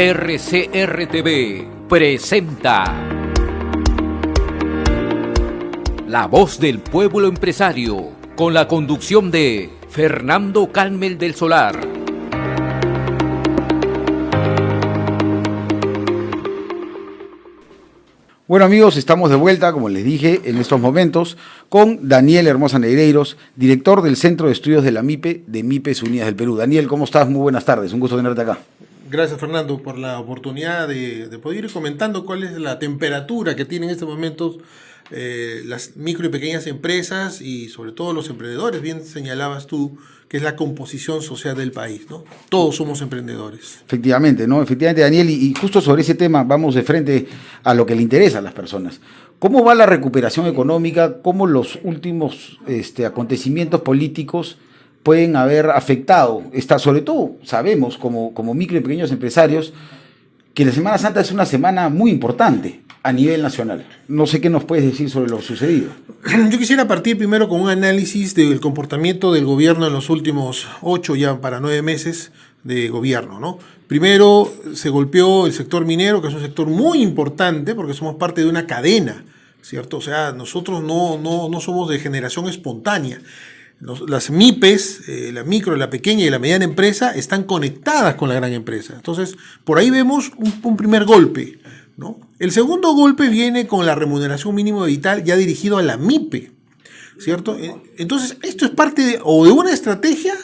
RCR-TV presenta La Voz del Pueblo Empresario, con la conducción de Fernando Calmel del Solar. Bueno amigos, estamos de vuelta, como les dije, en estos momentos, con Daniel Hermosa Negreiros, director del Centro de Estudios de la MIPE, de MIPES Unidas del Perú. Daniel, ¿cómo estás? Muy buenas tardes, un gusto tenerte acá. Gracias, Fernando, por la oportunidad de poder ir comentando cuál es la temperatura que tienen en estos momentos las micro y pequeñas empresas y sobre todo los emprendedores. Bien señalabas tú que es la composición social del país, ¿no? Todos somos emprendedores. Efectivamente, ¿no? Efectivamente, Daniel, y justo sobre ese tema vamos de frente a lo que le interesa a las personas. ¿Cómo va la recuperación económica? ¿Cómo los últimos acontecimientos políticos pueden haber afectado? Sobre todo, sabemos, como micro y pequeños empresarios, que la Semana Santa es una semana muy importante a nivel nacional. No sé qué nos puedes decir sobre lo sucedido. Yo quisiera partir primero con un análisis del comportamiento del gobierno en los últimos 8 ya para 9 meses de gobierno, ¿no? Primero se golpeó el sector minero, que es un sector muy importante porque somos parte de una cadena, ¿cierto? O sea, nosotros no somos de generación espontánea. Las MIPES, la micro, la pequeña y la mediana empresa, están conectadas con la gran empresa. Entonces, por ahí vemos un primer golpe, ¿no? El segundo golpe viene con la remuneración mínima vital ya dirigido a la MIPE, ¿cierto? Entonces, esto es parte de una estrategia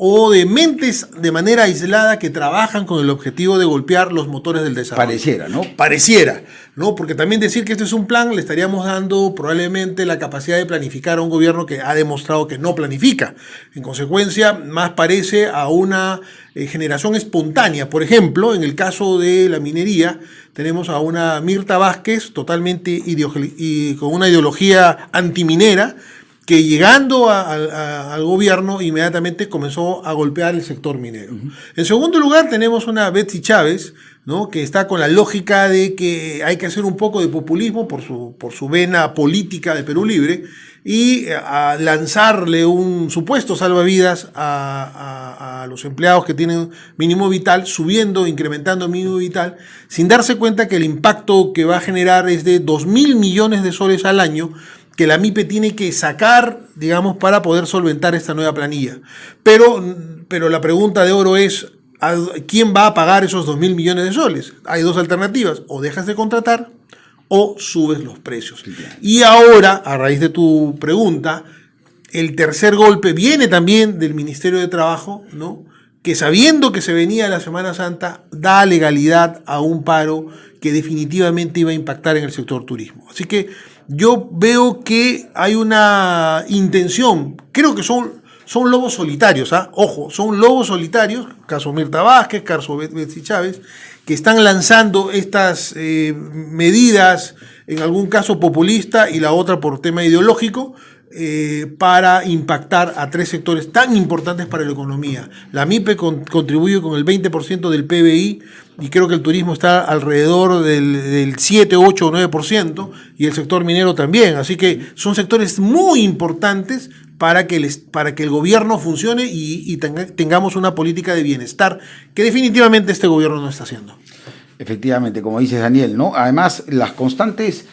o de mentes de manera aislada que trabajan con el objetivo de golpear los motores del desarrollo. Pareciera, ¿no? Pareciera, ¿no? Porque también decir que este es un plan le estaríamos dando probablemente la capacidad de planificar a un gobierno que ha demostrado que no planifica. En consecuencia, más parece a una generación espontánea. Por ejemplo, en el caso de la minería, tenemos a una Mirta Vázquez totalmente con una ideología antiminera, que llegando al gobierno inmediatamente comenzó a golpear el sector minero. Uh-huh. En segundo lugar tenemos una Betsy Chávez, ¿no? Que está con la lógica de que hay que hacer un poco de populismo por su vena política de Perú Libre y a lanzarle un supuesto salvavidas a los empleados que tienen mínimo vital, incrementando mínimo vital, sin darse cuenta que el impacto que va a generar es de 2.000 millones de soles al año, que la MIPE tiene que sacar, digamos, para poder solventar esta nueva planilla. Pero la pregunta de oro es, ¿quién va a pagar esos 2.000 millones de soles? Hay dos alternativas, o dejas de contratar o subes los precios. Y ahora, a raíz de tu pregunta, el tercer golpe viene también del Ministerio de Trabajo, ¿no? Que sabiendo que se venía la Semana Santa, da legalidad a un paro que definitivamente iba a impactar en el sector turismo. Así que yo veo que hay una intención, creo que son lobos solitarios, ¿ah? Ojo, son lobos solitarios, caso Mirta Vázquez, caso Betsy Chávez, que están lanzando estas medidas, en algún caso populista y la otra por tema ideológico, para impactar a tres sectores tan importantes para la economía. La MIPE contribuye con el 20% del PBI y creo que el turismo está alrededor del 7, 8 o 9% y el sector minero también. Así que son sectores muy importantes para que el gobierno funcione y tengamos una política de bienestar que definitivamente este gobierno no está haciendo. Efectivamente, como dices Daniel, ¿no? Además, las constantes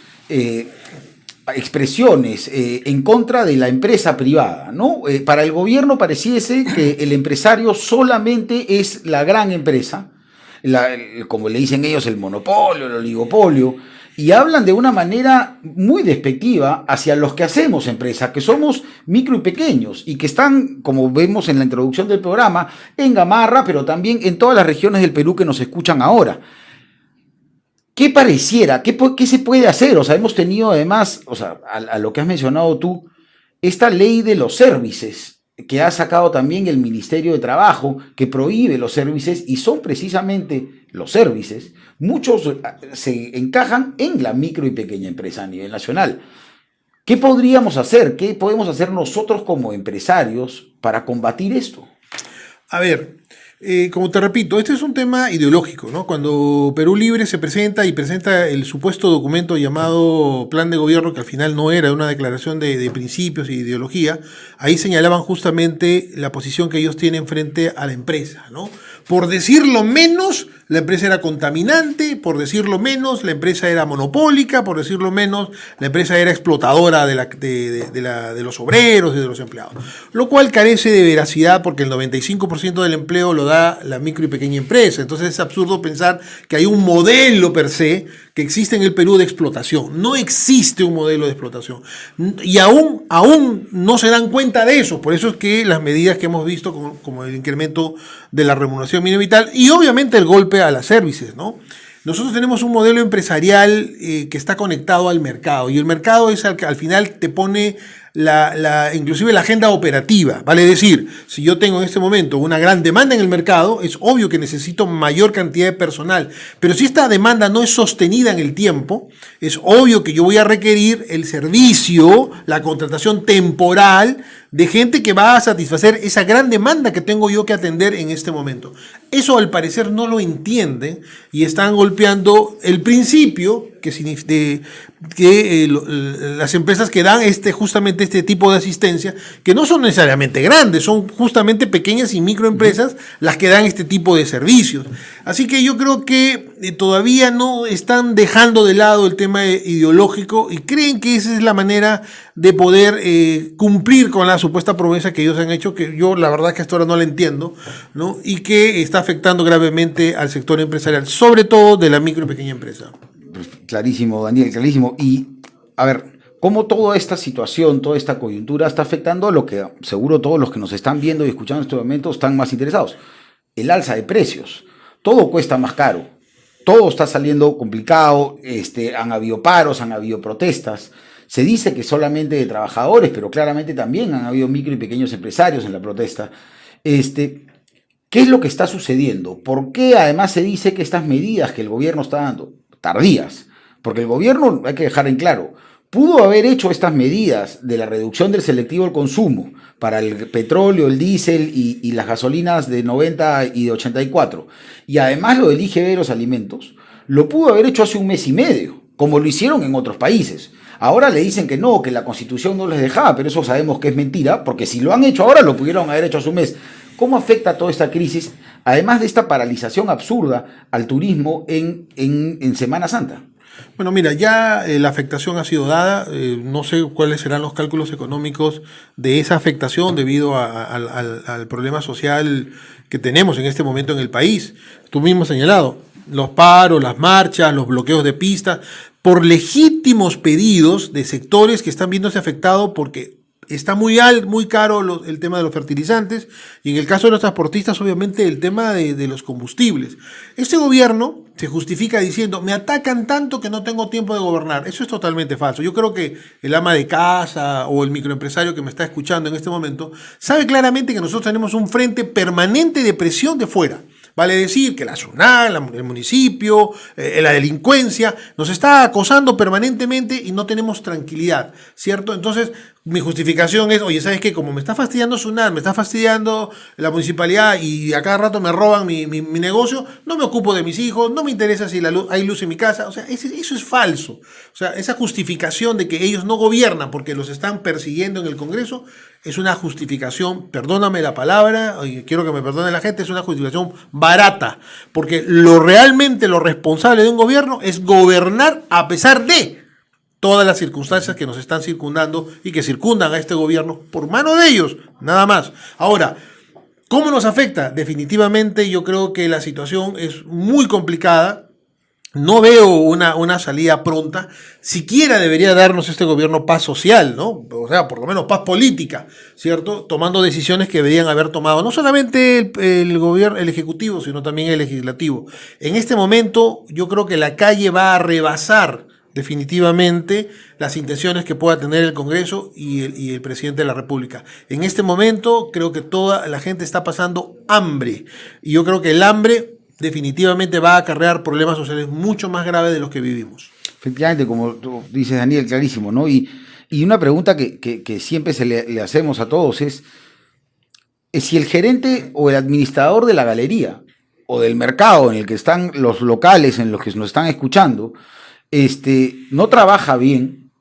expresiones en contra de la empresa privada, ¿no? Para el gobierno pareciese que el empresario solamente es la gran empresa, como le dicen ellos, el monopolio, el oligopolio, y hablan de una manera muy despectiva hacia los que hacemos empresa, que somos micro y pequeños, y que están, como vemos en la introducción del programa, en Gamarra, pero también en todas las regiones del Perú que nos escuchan ahora. ¿Qué pareciera? ¿Qué se puede hacer? O sea, hemos tenido además, a lo que has mencionado tú, esta ley de los services que ha sacado también el Ministerio de Trabajo, que prohíbe los services, y son precisamente los services, muchos se encajan en la micro y pequeña empresa a nivel nacional. ¿Qué podríamos hacer? ¿Qué podemos hacer nosotros como empresarios para combatir esto? A ver, Como te repito, este es un tema ideológico, ¿no? Cuando Perú Libre se presenta el supuesto documento llamado Plan de Gobierno, que al final no era una declaración de principios y ideología, ahí señalaban justamente la posición que ellos tienen frente a la empresa, ¿no? Por decirlo menos, la empresa era contaminante, por decirlo menos, la empresa era monopólica, por decirlo menos, la empresa era explotadora de los obreros y de los empleados. Lo cual carece de veracidad porque el 95% del empleo lo da la micro y pequeña empresa. Entonces es absurdo pensar que hay un modelo per se que existe en el Perú de explotación. No existe un modelo de explotación. Y aún no se dan cuenta de eso. Por eso es que las medidas que hemos visto, como el incremento de la remuneración mínima vital y obviamente el golpe a las services, ¿no? Nosotros tenemos un modelo empresarial que está conectado al mercado y el mercado es al que al final te pone inclusive la agenda operativa. Vale decir, si yo tengo en este momento una gran demanda en el mercado, es obvio que necesito mayor cantidad de personal, pero si esta demanda no es sostenida en el tiempo, es obvio que yo voy a requerir el servicio, la contratación temporal de gente que va a satisfacer esa gran demanda que tengo yo que atender en este momento. Eso al parecer no lo entienden y están golpeando el principio las empresas que dan justamente este tipo de asistencia, que no son necesariamente grandes, son justamente pequeñas y microempresas las que dan este tipo de servicios. Así que yo creo que todavía no están dejando de lado el tema ideológico y creen que esa es la manera de poder cumplir con la supuesta promesa que ellos han hecho, que yo la verdad que hasta ahora no la entiendo, ¿no? Y que está afectando gravemente al sector empresarial, sobre todo de la micro y pequeña empresa. Clarísimo, Daniel, clarísimo. Y, a ver, cómo toda esta situación, toda esta coyuntura está afectando a lo que seguro todos los que nos están viendo y escuchando en este momento están más interesados. El alza de precios. Todo cuesta más caro. Todo está saliendo complicado. Han habido paros, han habido protestas. Se dice que solamente de trabajadores, pero claramente también han habido micro y pequeños empresarios en la protesta. ¿Qué es lo que está sucediendo? ¿Por qué además se dice que estas medidas que el gobierno está dando, tardías, porque el gobierno, hay que dejar en claro, pudo haber hecho estas medidas de la reducción del selectivo del consumo para el petróleo, el diésel y las gasolinas de 90 y de 84, y además lo del IGB de los alimentos, lo pudo haber hecho hace un mes y medio, como lo hicieron en otros países. Ahora le dicen que no, que la Constitución no les dejaba, pero eso sabemos que es mentira, porque si lo han hecho ahora, lo pudieron haber hecho hace un mes. ¿Cómo afecta toda esta crisis, además de esta paralización absurda al turismo en Semana Santa? Bueno, mira, ya la afectación ha sido dada, no sé cuáles serán los cálculos económicos de esa afectación debido al problema social que tenemos en este momento en el país. Tú mismo has señalado, los paros, las marchas, los bloqueos de pistas, por legítimos pedidos de sectores que están viéndose afectados porque está muy caro el tema de los fertilizantes y en el caso de los transportistas obviamente el tema de los combustibles. Este gobierno se justifica diciendo me atacan tanto que no tengo tiempo de gobernar. Eso es totalmente falso. Yo creo que el ama de casa o el microempresario que me está escuchando en este momento sabe claramente que nosotros tenemos un frente permanente de presión de fuera. Vale decir que la SUNAT, el municipio, la delincuencia, nos está acosando permanentemente y no tenemos tranquilidad, ¿cierto? Entonces, mi justificación es, oye, ¿sabes qué? Como me está fastidiando SUNAT, me está fastidiando la municipalidad y a cada rato me roban mi negocio, no me ocupo de mis hijos, no me interesa si hay luz en mi casa. O sea, eso es falso. O sea, esa justificación de que ellos no gobiernan porque los están persiguiendo en el Congreso es una justificación, perdóname la palabra, y quiero que me perdone la gente, es una justificación barata, porque realmente lo responsable de un gobierno es gobernar a pesar de todas las circunstancias que nos están circundando y que circundan a este gobierno por mano de ellos, nada más. Ahora, ¿cómo nos afecta? Definitivamente yo creo que la situación es muy complicada. No veo una salida pronta. Siquiera debería darnos este gobierno paz social, ¿no? O sea, por lo menos paz política, ¿cierto? Tomando decisiones que deberían haber tomado no solamente el gobierno, el ejecutivo, sino también el legislativo. En este momento, yo creo que la calle va a rebasar definitivamente las intenciones que pueda tener el Congreso y el presidente de la República. En este momento, creo que toda la gente está pasando hambre. Y yo creo que el hambre definitivamente va a acarrear problemas sociales mucho más graves de los que vivimos. Efectivamente, como tú dices, Daniel, clarísimo, ¿no? Y una pregunta que siempre le hacemos a todos es, si el gerente o el administrador de la galería o del mercado en el que están los locales en los que nos están escuchando, no trabaja bien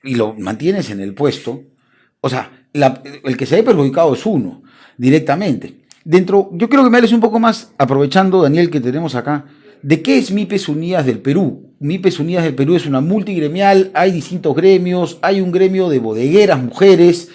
y lo mantienes en el puesto, o sea, el que se ve perjudicado es uno, directamente. Yo creo que me hables un poco más, aprovechando, Daniel, que tenemos acá, ¿de qué es MIPES Unidas del Perú? MIPES Unidas del Perú es una multigremial, hay distintos gremios, hay un gremio de bodegueras, mujeres,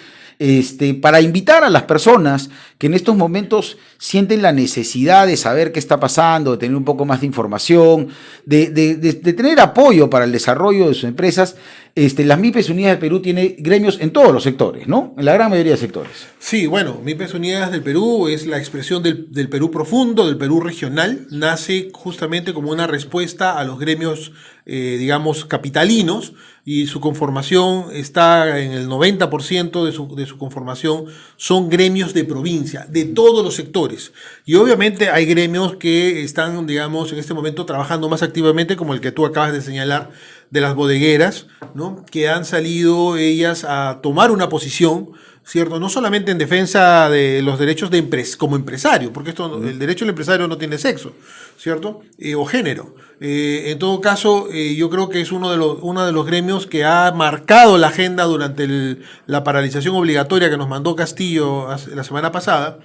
para invitar a las personas que en estos momentos sienten la necesidad de saber qué está pasando, de tener un poco más de información, de tener apoyo para el desarrollo de sus empresas. Las MIPES Unidas del Perú tiene gremios en todos los sectores, ¿no? En la gran mayoría de sectores. Sí, bueno, MIPES Unidas del Perú es la expresión del Perú profundo, del Perú regional. Nace justamente como una respuesta a los gremios, digamos, capitalinos, y su conformación está en el 90% de su conformación son gremios de provincia, de todos los sectores. Y obviamente hay gremios que están, digamos, en este momento trabajando más activamente, como el que tú acabas de señalar, de las bodegueras, ¿no? Que han salido ellas a tomar una posición, ¿cierto? No solamente en defensa de los derechos como empresario, porque el derecho del empresario no tiene sexo, ¿cierto? O género. En todo caso, yo creo que es uno de los gremios que ha marcado la agenda durante la paralización obligatoria que nos mandó Castillo la semana pasada,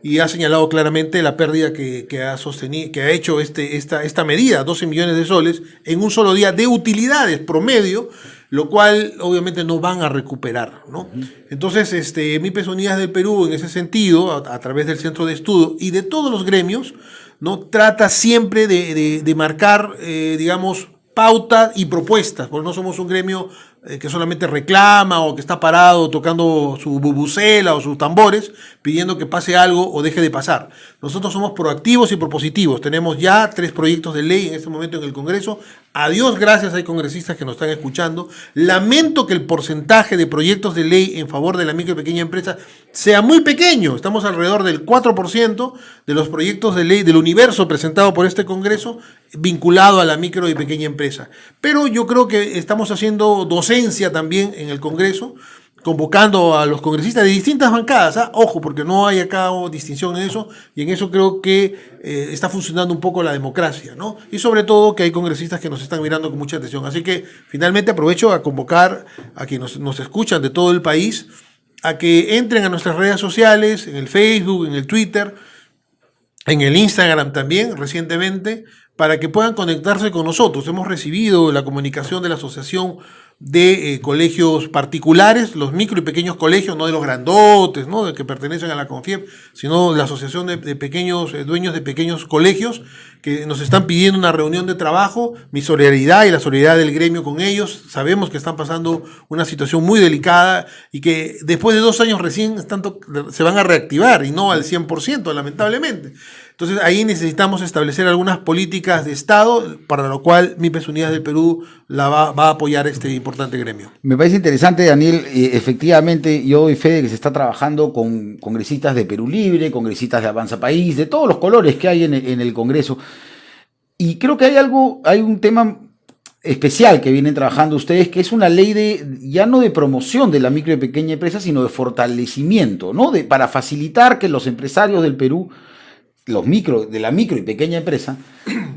y ha señalado claramente la pérdida que ha hecho esta medida, 12 millones de soles, en un solo día de utilidades promedio, lo cual obviamente no van a recuperar, ¿no? Entonces, MIPES Unidas del Perú, en ese sentido, a través del Centro de Estudio y de todos los gremios, ¿no? Trata siempre de marcar, digamos, pautas y propuestas, porque no somos un gremio que solamente reclama o que está parado tocando su bubucela o sus tambores pidiendo que pase algo o deje de pasar. Nosotros somos proactivos y propositivos. Tenemos ya 3 proyectos de ley en este momento en el Congreso. A Dios gracias, hay congresistas que nos están escuchando. Lamento que el porcentaje de proyectos de ley en favor de la micro y pequeña empresa sea muy pequeño. Estamos alrededor del 4% de los proyectos de ley del universo presentado por este Congreso vinculado a la micro y pequeña empresa. Pero yo creo que estamos haciendo docencia también en el Congreso, convocando a los congresistas de distintas bancadas, ¿ah? Ojo, porque no hay acá distinción en eso, y en eso creo que está funcionando un poco la democracia, ¿no? Y sobre todo que hay congresistas que nos están mirando con mucha atención. Así que finalmente aprovecho a convocar a quienes nos escuchan de todo el país a que entren a nuestras redes sociales, en el Facebook, en el Twitter, en el Instagram también, recientemente, para que puedan conectarse con nosotros. Hemos recibido la comunicación de la Asociación de Colegios Particulares, los micro y pequeños colegios, no de los grandotes, ¿no? De que pertenecen a la CONFIEP, sino la Asociación de pequeños dueños de pequeños colegios, que nos están pidiendo una reunión de trabajo. Mi solidaridad y la solidaridad del gremio con ellos. Sabemos que están pasando una situación muy delicada y que después de 2 años recién se van a reactivar, y no al 100%, lamentablemente. Entonces ahí necesitamos establecer algunas políticas de Estado, para lo cual MIPES Unidas del Perú va a apoyar este importante gremio. Me parece interesante, Daniel. Efectivamente, yo doy fe de que se está trabajando con congresistas de Perú Libre, congresistas de Avanza País, de todos los colores que hay en el Congreso. Y creo que hay un tema especial que vienen trabajando ustedes, que es una ley ya no de promoción de la micro y pequeña empresa, sino de fortalecimiento, ¿no? Para facilitar que los empresarios del Perú, de la micro y pequeña empresa,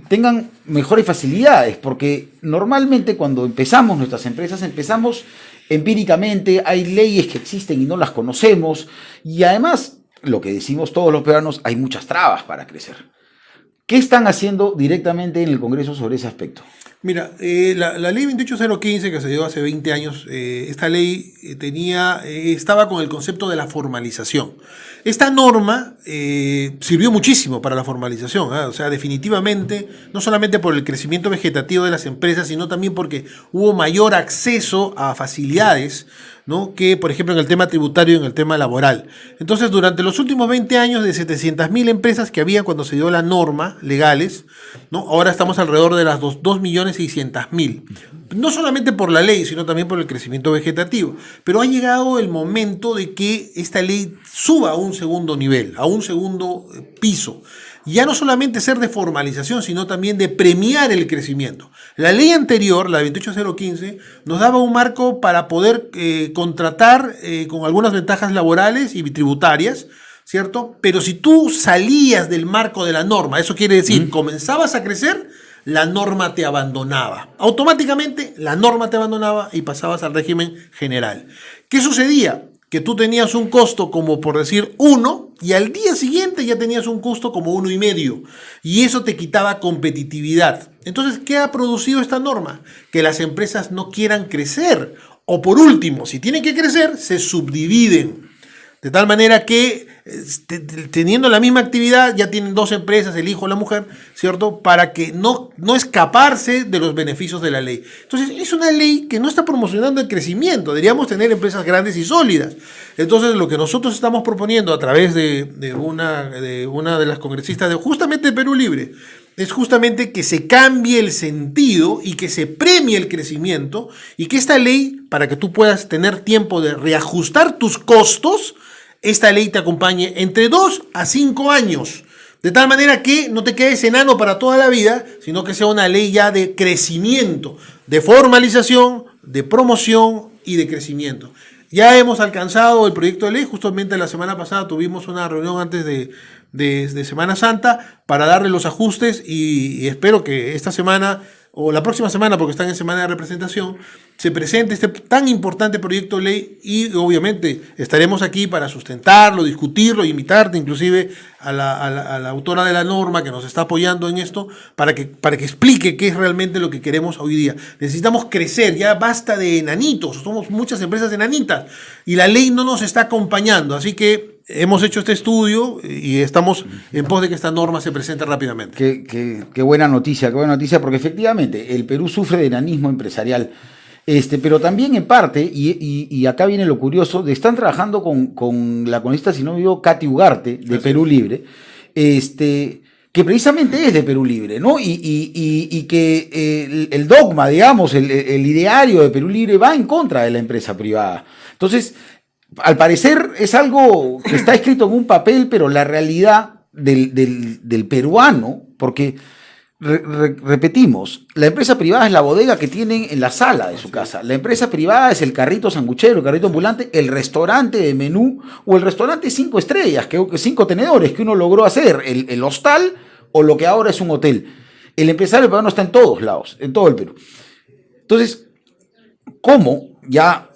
tengan mejores facilidades, porque normalmente cuando empezamos nuestras empresas, empezamos empíricamente, hay leyes que existen y no las conocemos, y además, lo que decimos todos los peruanos, hay muchas trabas para crecer. ¿Qué están haciendo directamente en el Congreso sobre ese aspecto? Mira, la ley 28015 que se dio hace 20 años, esta ley estaba con el concepto de la formalización. Esta norma sirvió muchísimo para la formalización, ¿eh? O sea, definitivamente, no solamente por el crecimiento vegetativo de las empresas, sino también porque hubo mayor acceso a facilidades, ¿no? Que, por ejemplo, en el tema tributario y en el tema laboral. Entonces, durante los últimos 20 años, de 700.000 empresas que había cuando se dio la norma, legales, ¿no? Ahora estamos alrededor de las 2.600.000. No solamente por la ley, sino también por el crecimiento vegetativo. Pero ha llegado el momento de que esta ley suba a un segundo nivel, a un segundo piso. Ya no solamente ser de formalización, sino también de premiar el crecimiento. La ley anterior, la 28015, nos daba un marco para poder contratar con algunas ventajas laborales y tributarias, ¿cierto? Pero si tú salías del marco de la norma, eso quiere decir, comenzabas a crecer, la norma te abandonaba. Automáticamente la norma te abandonaba y pasabas al régimen general. ¿Qué sucedía? Que tú tenías un costo como por decir 1 y al día siguiente ya tenías un costo como 1,5 y eso te quitaba competitividad. Entonces, ¿qué ha producido esta norma? Que las empresas no quieran crecer o por último, si tienen que crecer, se subdividen. De tal manera que teniendo la misma actividad ya tienen 2 empresas, el hijo o la mujer, ¿cierto? Para que no escaparse de los beneficios de la ley. Entonces es una ley que no está promocionando el crecimiento, deberíamos tener empresas grandes y sólidas. Entonces lo que nosotros estamos proponiendo a través de una de las congresistas justamente de Perú Libre, es justamente que se cambie el sentido y que se premie el crecimiento y que esta ley, para que tú puedas tener tiempo de reajustar tus costos, esta ley te acompañe entre 2 a 5 años, de tal manera que no te quedes enano para toda la vida, sino que sea una ley ya de crecimiento, de formalización, de promoción y de crecimiento. Ya hemos alcanzado el proyecto de ley, justamente la semana pasada tuvimos una reunión antes de Semana Santa para darle los ajustes y espero que esta semana o la próxima semana, porque están en semana de representación, se presente este tan importante proyecto de ley y obviamente estaremos aquí para sustentarlo, discutirlo, invitarte inclusive a la autora de la norma que nos está apoyando en esto para que explique qué es realmente lo que queremos hoy día. Necesitamos crecer, ya basta de enanitos, somos muchas empresas enanitas y la ley no nos está acompañando, así que hemos hecho este estudio y estamos en pos de que esta norma se presente rápidamente. Qué buena noticia, porque efectivamente el Perú sufre de enanismo empresarial, pero también en parte, y acá viene lo curioso, están trabajando con la congresista, si no me equivoco, Katy Ugarte, de Perú Libre, que precisamente es de Perú Libre, ¿no? Y que el dogma, digamos, el ideario de Perú Libre va en contra de la empresa privada. Entonces, al parecer es algo que está escrito en un papel, pero la realidad del peruano, porque repetimos, la empresa privada es la bodega que tienen en la sala de su casa, la empresa privada es el carrito sanguchero, el carrito ambulante, el restaurante de menú o el restaurante 5 estrellas, 5 tenedores que uno logró hacer, el hostal o lo que ahora es un hotel. El empresario peruano está en todos lados, en todo el Perú. Entonces, ¿cómo ya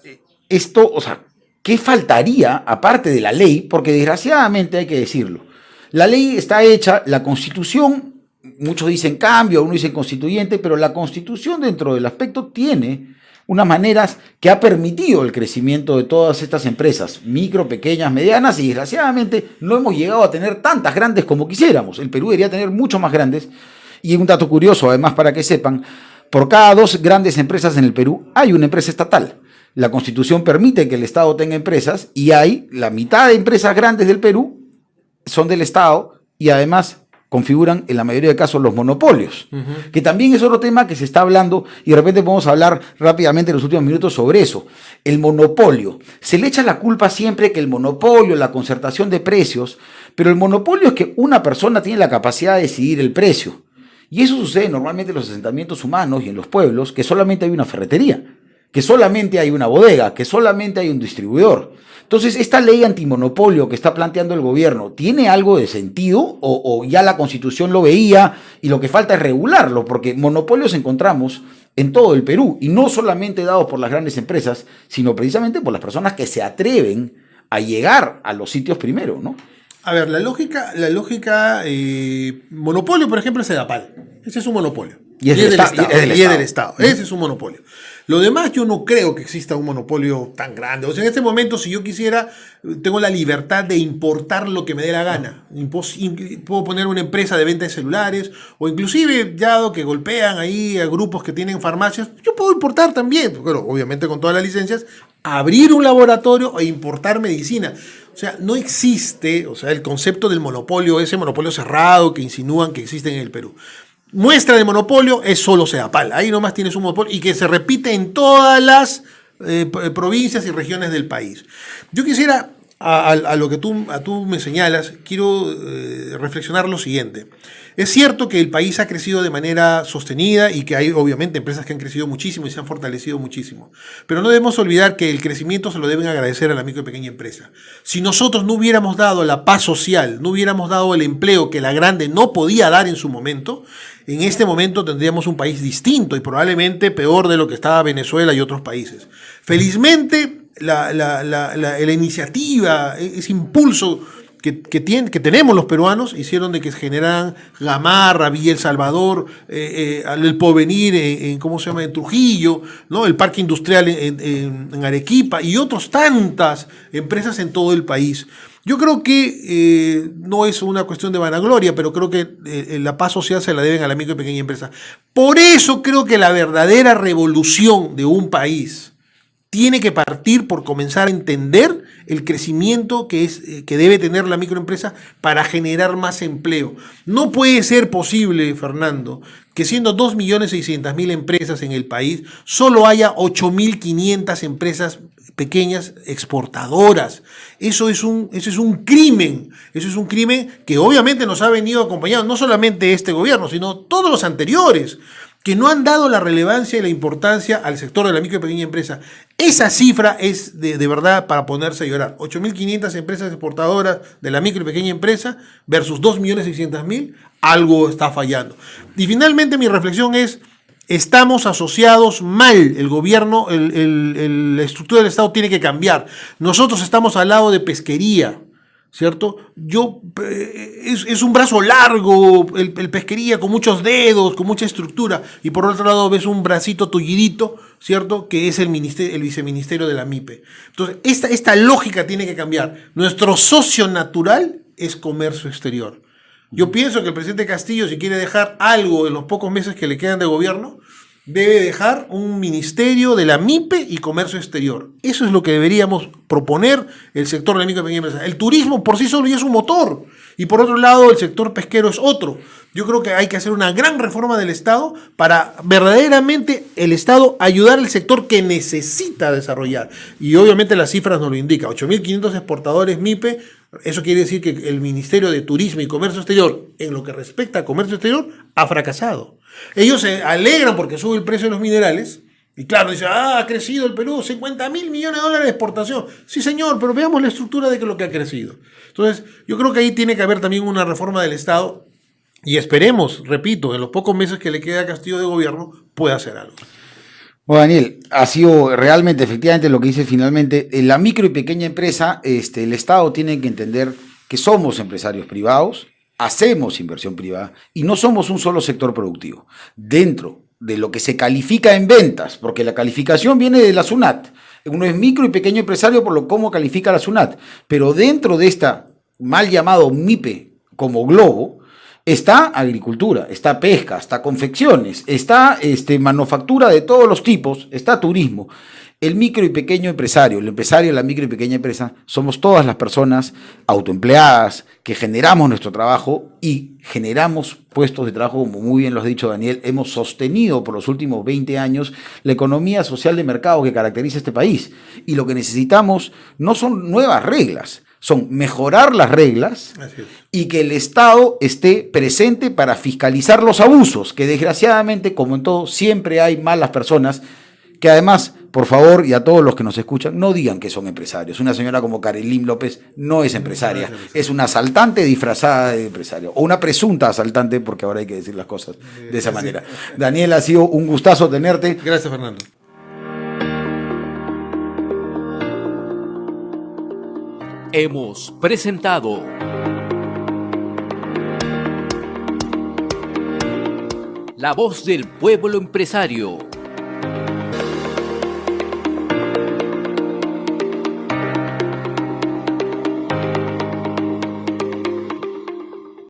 esto, o sea, qué faltaría aparte de la ley? Porque desgraciadamente hay que decirlo, la ley está hecha, la Constitución, muchos dicen cambio, uno dice constituyente, pero la Constitución dentro del aspecto tiene unas maneras que ha permitido el crecimiento de todas estas empresas, micro, pequeñas, medianas, y desgraciadamente no hemos llegado a tener tantas grandes como quisiéramos. El Perú debería tener mucho más grandes, y un dato curioso además para que sepan, por cada 2 grandes empresas en el Perú hay una empresa estatal. La Constitución permite que el Estado tenga empresas y hay la mitad de empresas grandes del Perú son del Estado y además configuran en la mayoría de casos los monopolios, que también es otro tema que se está hablando y de repente podemos hablar rápidamente en los últimos minutos sobre eso. El monopolio. Se le echa la culpa siempre que el monopolio, la concertación de precios, pero el monopolio es que una persona tiene la capacidad de decidir el precio. Y eso sucede normalmente en los asentamientos humanos y en los pueblos, que solamente hay una ferretería, que solamente hay una bodega, que solamente hay un distribuidor. Entonces, esta ley antimonopolio que está planteando el gobierno, ¿tiene algo de sentido o ya la Constitución lo veía y lo que falta es regularlo? Porque monopolios encontramos en todo el Perú y no solamente dados por las grandes empresas, sino precisamente por las personas que se atreven a llegar a los sitios primero, ¿no? A ver, la lógica monopolio, por ejemplo, es Edapal. Ese es un monopolio. Y es del Estado. Ese es un monopolio. Lo demás, yo no creo que exista un monopolio tan grande. O sea, en este momento, si yo quisiera, tengo la libertad de importar lo que me dé la gana. Puedo poner una empresa de venta de celulares, o inclusive, dado que golpean ahí a grupos que tienen farmacias, yo puedo importar también, pero obviamente con todas las licencias, abrir un laboratorio e importar medicina. O sea, no existe, o sea, el concepto del monopolio, ese monopolio cerrado que insinúan que existe en el Perú. Muestra de monopolio es solo Sedapal. Ahí nomás tienes un monopolio y que se repite en todas las provincias y regiones del país. Yo quisiera a lo que tú me señalas, quiero reflexionar lo siguiente. Es cierto que el país ha crecido de manera sostenida y que hay obviamente empresas que han crecido muchísimo y se han fortalecido muchísimo. Pero no debemos olvidar que el crecimiento se lo deben agradecer a la micro y pequeña empresa. Si nosotros no hubiéramos dado la paz social, no hubiéramos dado el empleo que la grande no podía dar en su momento, en este momento tendríamos un país distinto y probablemente peor de lo que estaba Venezuela y otros países. Felizmente, la iniciativa, ese impulso que tenemos los peruanos, hicieron de que se generaran Gamarra, Villa El Salvador, el Porvenir en Trujillo, ¿no? El Parque Industrial en Arequipa y otras tantas empresas en todo el país. Yo creo que no es una cuestión de vanagloria, pero creo que la paz social se la deben a la micro y pequeña empresa. Por eso creo que la verdadera revolución de un país tiene que partir por comenzar a entender el crecimiento que debe tener la microempresa para generar más empleo. No puede ser posible, Fernando, que siendo 2.600.000 empresas en el país, solo haya 8.500 empresas pequeñas exportadoras. Eso es un crimen. Eso es un crimen que obviamente nos ha venido acompañando no solamente este gobierno, sino todos los anteriores, que no han dado la relevancia y la importancia al sector de la micro y pequeña empresa. Esa cifra es de verdad para ponerse a llorar. 8.500 empresas exportadoras de la micro y pequeña empresa versus 2.600.000, algo está fallando. Y finalmente mi reflexión es, estamos asociados mal. El gobierno, la estructura del Estado tiene que cambiar. Nosotros estamos al lado de pesquería, ¿cierto? Es un brazo largo, el pesquería con muchos dedos, con mucha estructura, y por otro lado ves un bracito tullidito, ¿cierto? Que es el viceministerio de la MIPE. Entonces, esta lógica tiene que cambiar. Nuestro socio natural es comercio exterior. Yo pienso que el presidente Castillo, si quiere dejar algo en los pocos meses que le quedan de gobierno, debe dejar un ministerio de la MIPE y comercio exterior. Eso es lo que deberíamos proponer el sector de la micro y pequeña empresa. El turismo por sí solo ya es un motor. Y por otro lado, el sector pesquero es otro. Yo creo que hay que hacer una gran reforma del Estado para verdaderamente el Estado ayudar al sector que necesita desarrollar. Y obviamente las cifras nos lo indican. 8.500 exportadores MIPE. Eso quiere decir que el Ministerio de Turismo y Comercio Exterior, en lo que respecta a comercio exterior, ha fracasado. Ellos se alegran porque sube el precio de los minerales. Y claro, dicen, ha crecido el Perú, 50.000 millones de dólares de exportación. Sí, señor, pero veamos la estructura de lo que ha crecido. Entonces, yo creo que ahí tiene que haber también una reforma del Estado y esperemos, repito, en los pocos meses que le queda a Castillo de gobierno, pueda hacer algo. Bueno, Daniel, ha sido realmente, efectivamente, lo que dice finalmente, en la micro y pequeña empresa, el Estado tiene que entender que somos empresarios privados, hacemos inversión privada y no somos un solo sector productivo. Dentro de lo que se califica en ventas, porque la calificación viene de la SUNAT, uno es micro y pequeño empresario por lo cómo califica la SUNAT, pero dentro de esta mal llamado MIPE como globo, está agricultura, está pesca, está confecciones, está manufactura de todos los tipos, está turismo. El micro y pequeño empresario, el empresario de la micro y pequeña empresa, somos todas las personas autoempleadas que generamos nuestro trabajo y generamos puestos de trabajo, como muy bien lo has dicho, Daniel. Hemos sostenido por los últimos 20 años la economía social de mercado que caracteriza este país. Y lo que necesitamos no son nuevas reglas, son mejorar las reglas y que el Estado esté presente para fiscalizar los abusos, que desgraciadamente, como en todo, siempre hay malas personas que además, por favor, y a todos los que nos escuchan, no digan que son empresarios. Una señora como Karelim López no es empresaria, es una asaltante disfrazada de empresario, o una presunta asaltante, porque ahora hay que decir las cosas de esa manera. Daniel, ha sido un gustazo tenerte. Gracias, Fernando. Hemos presentado La Voz del Pueblo Empresario